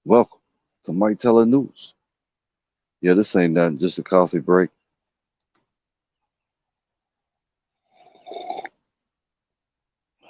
Welcome to Mike Teller News. Yeah, this ain't nothing, just a coffee break.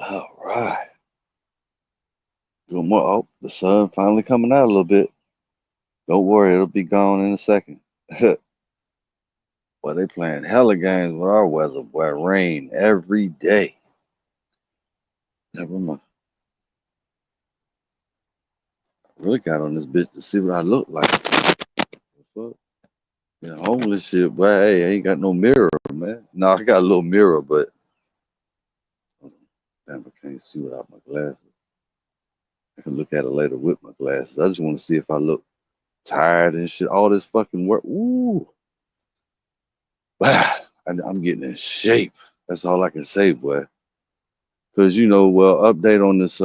All right. Good morning. Oh, the sun finally coming out a little bit. Don't worry, it'll be gone in a second. Well, they playing hella games with our weather, boy. Rain every day. Never mind. I really got on this bitch to see what I look like. The fuck? Yeah, homeless shit, boy. Hey, I ain't got no mirror, man. No, I got a little mirror, but damn, I can't see without my glasses. I can look at it later with my glasses. I just want to see if I look tired and shit. All this fucking work. Ooh. I'm getting in shape. That's all I can say, boy. Cause well, update on this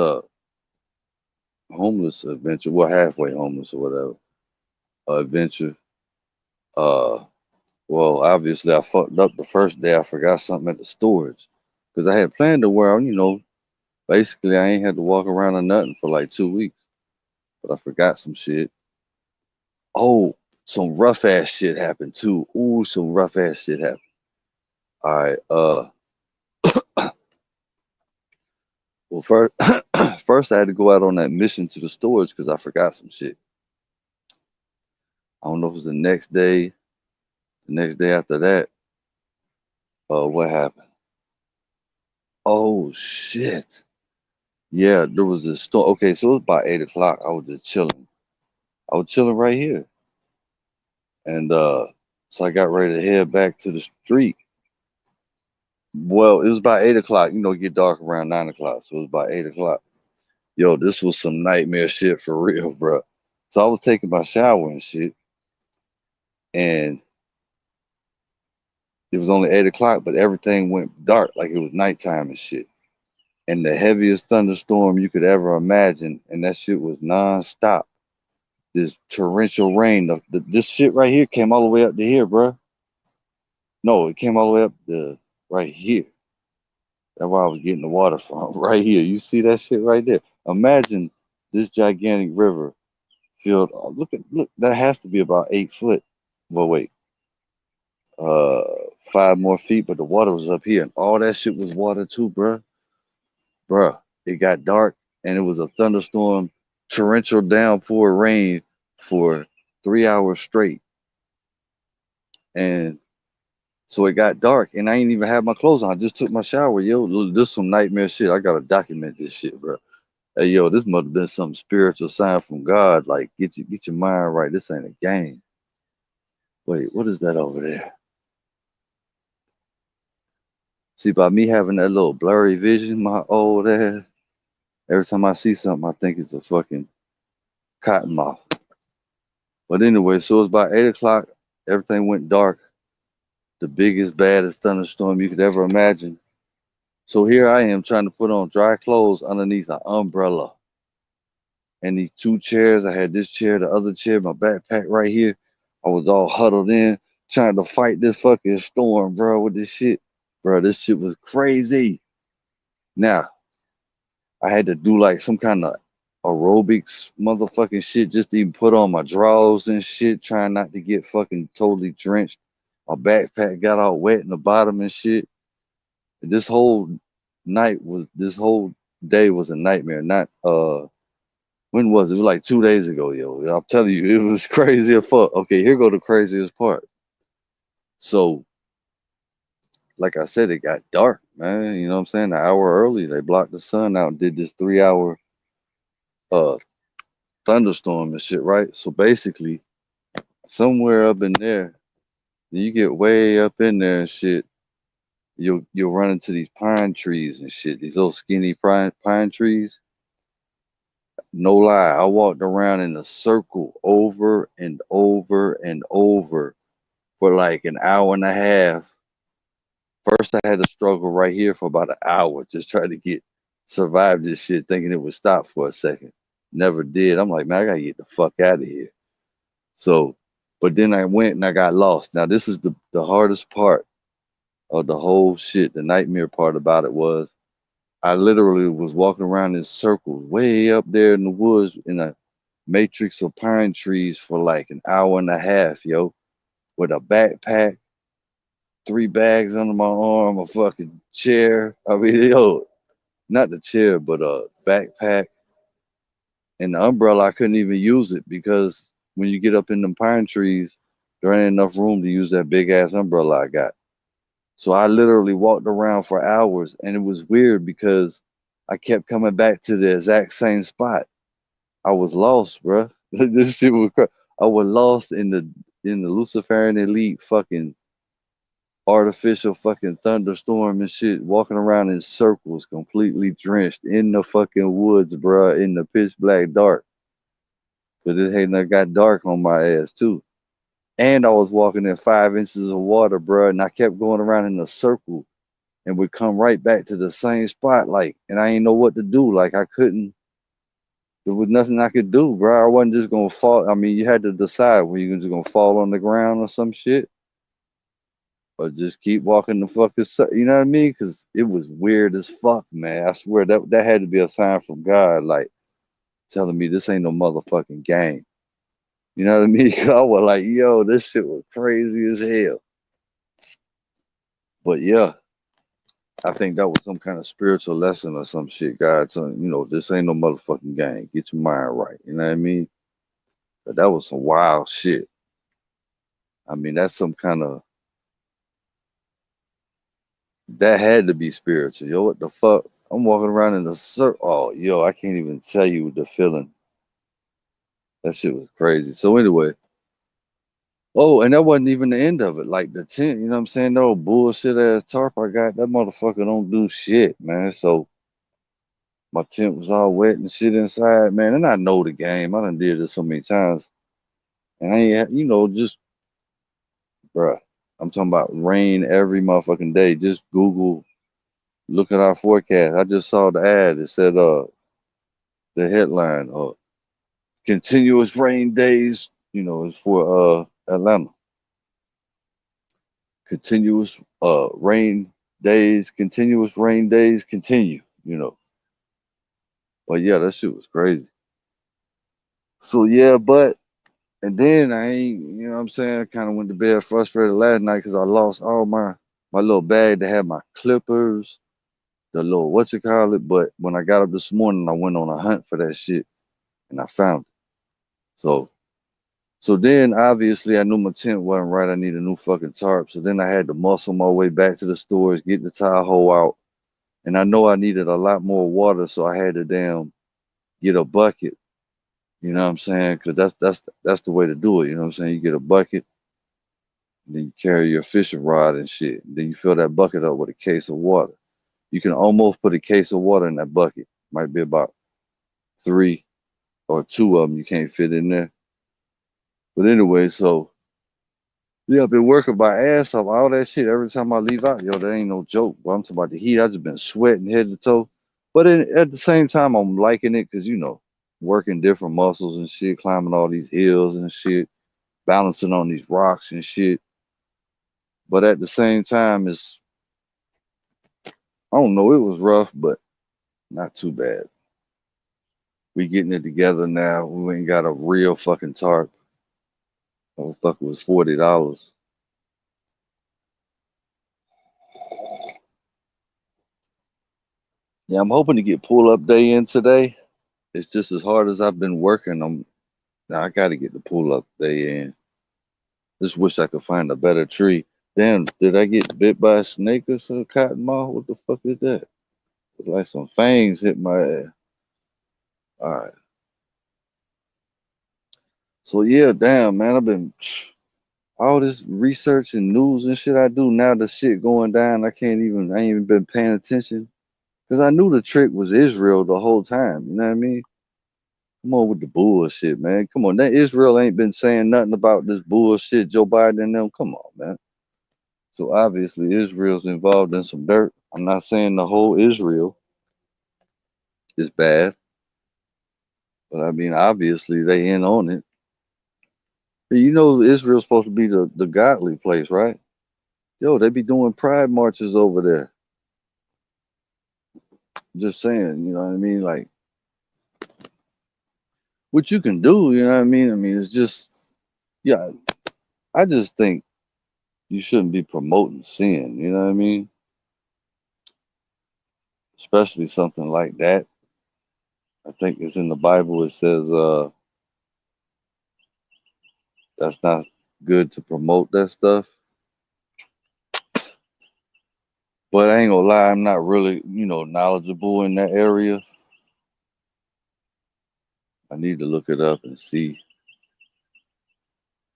homeless adventure. Well, halfway homeless or whatever adventure. Uh, well, obviously I fucked up the first day. I forgot something at the storage because I had planned to wear. Basically I ain't had to walk around or nothing for like 2 weeks, but I forgot some shit. Oh, some rough ass shit happened too. Ooh, some rough ass shit happened. All right. Well, first, first I had to go out on that mission to the storage because I forgot some shit. I don't know if it was the next day after that. What happened? Oh shit! Yeah, there was a storm. Okay, so it was about 8 o'clock. I was just chilling. I was chilling right here, and so I got ready to head back to the street. Well, it was about 8 o'clock. It get dark around 9 o'clock, so it was about 8 o'clock. Yo, this was some nightmare shit for real, bro. So I was taking my shower and shit, and it was only 8 o'clock, but everything went dark like it was nighttime and shit. And the heaviest thunderstorm you could ever imagine, and that shit was non-stop. This torrential rain, this shit right here came all the way up to here, bro. No, it came all the way up to right here. That's where I was getting the water from, right here. You see that shit right there? Imagine this gigantic river filled. Look, that has to be about 8 foot. Well, wait, uh, 5 more feet, but the water was up here, and all that shit was water too, bro. Bruh, it got dark and it was a thunderstorm, torrential downpour rain for 3 hours straight. And so it got dark and I ain't even had my clothes on. I just took my shower. Yo, this some nightmare shit. I gotta document this shit, bro. Hey, yo, this must have been some spiritual sign from God. Like, get your mind right. This ain't a game. Wait, what is that over there? See, by me having that little blurry vision, my old ass, every time I see something, I think it's a fucking cottonmouth. But anyway, so it's about 8 o'clock. Everything went dark. The biggest, baddest thunderstorm you could ever imagine. So here I am trying to put on dry clothes underneath an umbrella. And these two chairs, I had this chair, the other chair, my backpack right here. I was all huddled in, trying to fight this fucking storm, bro, with this shit. Bro, this shit was crazy. Now, I had to do like some kind of aerobics motherfucking shit just to even put on my drawers and shit, trying not to get fucking totally drenched. My backpack got all wet in the bottom and shit. And this whole day was a nightmare. Not when was it? It was like 2 days ago, yo. I'm telling you, it was crazy as fuck. Okay, here go the craziest part. So, like I said, it got dark, man. You know what I'm saying? An hour early, they blocked the sun out and did this 3 hour uh thunderstorm and shit, right? So basically, somewhere up in there, you get way up in there and shit, you'll run into these pine trees and shit, these little skinny pine trees. No lie, I walked around in a circle over and over and over for like an hour and a half. First, I had to struggle right here for about an hour, just trying to survive this shit, thinking it would stop for a second. Never did. I'm like, man, I gotta get the fuck out of here. So, but then I went and I got lost. Now, this is the hardest part of the whole shit. The nightmare part about it was I literally was walking around in circles way up there in the woods, matrix of pine trees for like an hour and a half, yo, with a backpack, 3 bags under my arm, a fucking chair. I mean, yo, not the chair, but a backpack and the umbrella. I couldn't even use it because when you get up in them pine trees, there ain't enough room to use that big ass umbrella I got. So I literally walked around for hours, and it was weird because I kept coming back to the exact same spot. I was lost, bruh. This shit was crazy. I was lost in the Luciferian elite fucking artificial fucking thunderstorm and shit, walking around in circles, completely drenched in the fucking woods, bruh, in the pitch black dark. But it hadn't got dark on my ass too. And I was walking in 5 inches of water, bruh, and I kept going around in a circle and would come right back to the same spot, like, and I ain't know what to do. Like I couldn't. There was nothing I could do, bro. I wasn't just gonna fall. I mean, you had to decide were you just gonna fall on the ground or some shit, or just keep walking the fucking. You know what I mean? Because it was weird as fuck, man. I swear that had to be a sign from God, like telling me this ain't no motherfucking game. You know what I mean? I was like, yo, this shit was crazy as hell. But yeah, I think that was some kind of spiritual lesson or some shit. God telling this ain't no motherfucking game. Get your mind right. You know what I mean? But that was some wild shit. I mean, that's some kind of that had to be spiritual. Yo, what the fuck? I'm walking around in a circle. Oh, yo, I can't even tell you the feeling. That shit was crazy. So anyway, oh, and that wasn't even the end of it. Like the tent, you know what I'm saying? That old bullshit ass tarp I got, that motherfucker don't do shit, man. So my tent was all wet and shit inside, man. And I know the game. I done did this so many times. And I ain't, just, bruh, I'm talking about rain every motherfucking day. Just Google, look at our forecast. I just saw the ad. It said, the headline, continuous rain days, is for Atlanta. Continuous rain days continue. But yeah, that shit was crazy. So yeah, and then I ain't, what I'm saying, I kind of went to bed frustrated last night because I lost all my little bag that had my clippers, the little what you call it. But when I got up this morning, I went on a hunt for that shit and I found it. So then obviously I knew my tent wasn't right. I need a new fucking tarp. So then I had to muscle my way back to the stores, get the tile hole out. And I know I needed a lot more water, so I had to get a bucket. You know what I'm saying? Because that's the way to do it. You know what I'm saying? You get a bucket, then you carry your fishing rod and shit. Then you fill that bucket up with a case of water. You can almost put a case of water in that bucket. Might be about 3 or 2 of them you can't fit in there. But anyway, so yeah, I've been working my ass off, all that shit. Every time I leave out, yo, that ain't no joke. But I'm talking about the heat. I just been sweating head to toe. But at the same time, I'm liking it because, working different muscles and shit, climbing all these hills and shit, balancing on these rocks and shit. But at the same time, I don't know, it was rough, but not too bad. We getting it together now. We ain't got a real fucking tarp. Motherfucker was $40. Yeah, I'm hoping to get pull up day in today. It's just as hard as I've been working. I got to get the pull up day in. Just wish I could find a better tree. Damn, did I get bit by a snake or some cotton moth? What the fuck is that? It's like some fangs hit my ass. All right. So yeah, damn man, I've been all this research and news and shit I do now. The shit going down. I ain't even been paying attention because I knew the trick was Israel the whole time. You know what I mean? Come on with the bullshit, man. Come on, that Israel ain't been saying nothing about this bullshit. Joe Biden and them. Come on, man. So obviously Israel's involved in some dirt. I'm not saying the whole Israel is bad, but I mean obviously they in on it. Israel's supposed to be the godly place, right? Yo, they be doing pride marches over there. Just saying, you know what I mean? Like, Which you can do, you know what I mean? I mean, it's just, yeah, I just think you shouldn't be promoting sin, you know what I mean? Especially something like that. I think it's in the Bible, it says that's not good to promote that stuff. But I ain't gonna lie, I'm not really, knowledgeable in that area. I need to look it up and see.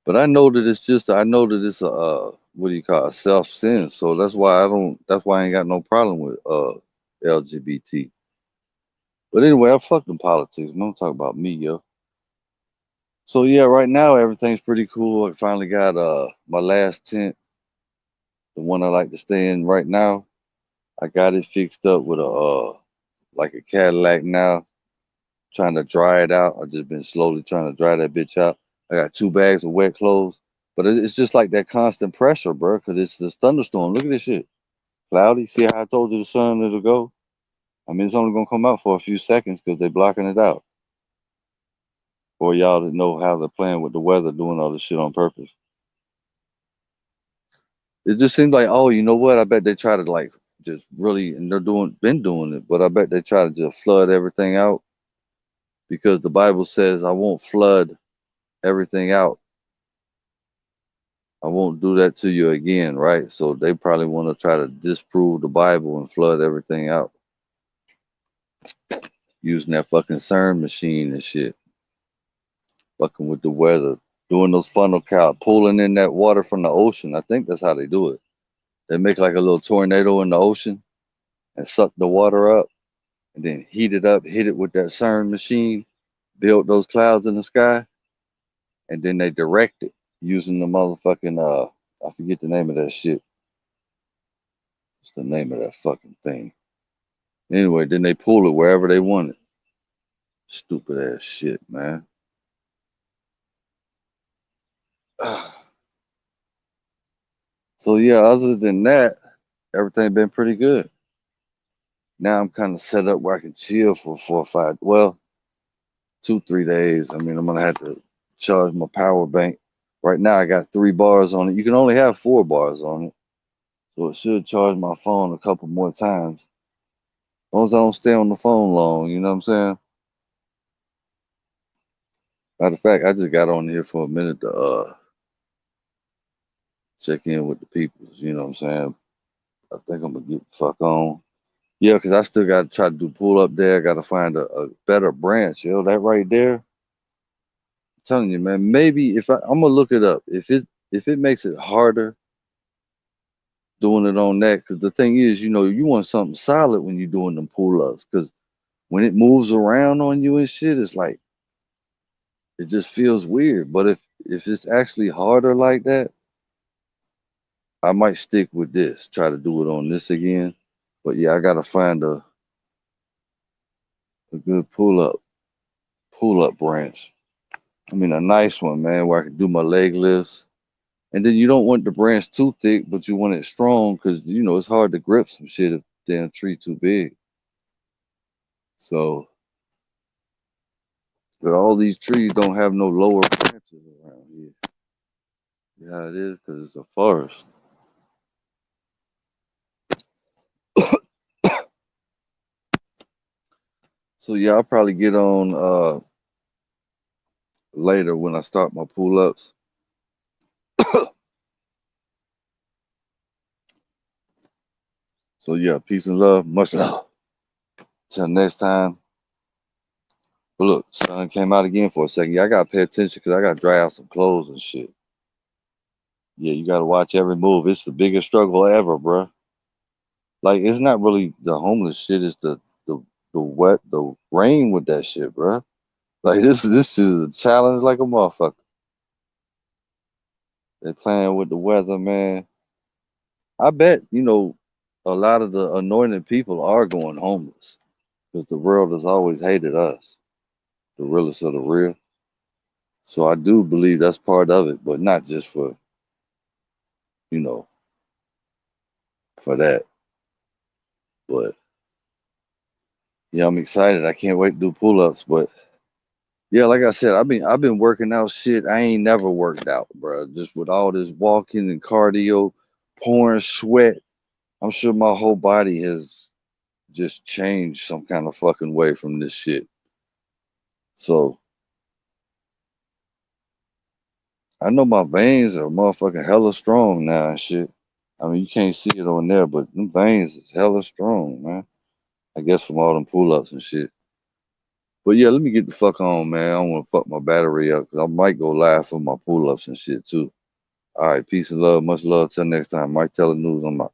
But I know that it's a, what do you call it, self sin. So that's why I ain't got no problem with LGBT. But anyway, I fuck them politics. Don't talk about me, yo. So yeah, right now everything's pretty cool. I finally got my last tent, the one I like to stay in right now. I got it fixed up with a like a Cadillac now, trying to dry it out. I just been slowly trying to dry that bitch out. I got 2 bags of wet clothes, but it's just like that constant pressure, bro. Cause it's this thunderstorm. Look at this shit, cloudy. See how I told you the sun it'll go? I mean, it's only gonna come out for a few seconds because they blocking it out. For y'all that know how they're playing with the weather, doing all this shit on purpose. It just seems like, oh, you know what? I bet they try to like just really, and been doing it, but I bet they try to just flood everything out because the Bible says, I won't flood everything out. I won't do that to you again, right? So they probably want to try to disprove the Bible and flood everything out using that fucking CERN machine and shit, fucking with the weather, doing those funnel cow, pulling in that water from the ocean. I think that's how they do it. They make like a little tornado in the ocean and suck the water up and then heat it up, hit it with that CERN machine, build those clouds in the sky, and then they direct it using the motherfucking I forget the name of that shit. What's the name of that fucking thing? Anyway, then they pull it wherever they want it. Stupid ass shit, man. So yeah, other than that, everything been pretty good. Now I'm kind of set up where I can chill for 4 or 5, well, 2, 3 days. I mean, I'm gonna have to charge my power bank. Right now, I got 3 bars on it. You can only have 4 bars on it, so it should charge my phone a couple more times. As long as I don't stay on the phone long, you know what I'm saying? Matter of fact, I just got on here for a minute to check in with the people. You know what I'm saying? I think I'm gonna get the fuck on. Yeah, because I still got to try to do pull up there. I got to find a better branch. That right there. I'm telling you, man. Maybe I'm gonna look it up. If it makes it harder doing it on that, because the thing is, you want something solid when you're doing them pull ups. Because when it moves around on you and shit, it's like it just feels weird. But if it's actually harder like that, I might stick with this. Try to do it on this again. But yeah, I gotta find a good pull up branch. I mean, a nice one, man, where I can do my leg lifts. And then you don't want the branch too thick, but you want it strong because it's hard to grip some shit if the damn tree too big. So, but all these trees don't have no lower branches around here. Yeah, it is because it's a forest. So yeah, I'll probably get on later when I start my pull ups. So yeah, peace and love, much love. Till next time. But look, sun came out again for a second. Yeah, I gotta pay attention because I gotta dry out some clothes and shit. Yeah, you gotta watch every move. It's the biggest struggle ever, bruh. Like it's not really the homeless shit. It's the rain with that shit, bruh. Like this is a challenge like a motherfucker. They playing with the weather, man. I bet a lot of the anointed people are going homeless because the world has always hated us, the realest of the real. So I do believe that's part of it, but not just you know for that. But yeah, I'm excited. I can't wait to do pull ups. But Yeah, like I said, I've been working out shit. I ain't never worked out, bro. Just with all this walking and cardio, pouring sweat. I'm sure my whole body has just changed some kind of fucking way from this shit. So I know my veins are motherfucking hella strong now and shit. I mean, you can't see it on there, but them veins is hella strong, man. I guess from all them pull-ups and shit. But yeah, let me get the fuck on, man. I don't want to fuck my battery up because I might go live for my pull-ups and shit too. All right, peace and love. Much love. Till next time. Mike Teller News. I'm out.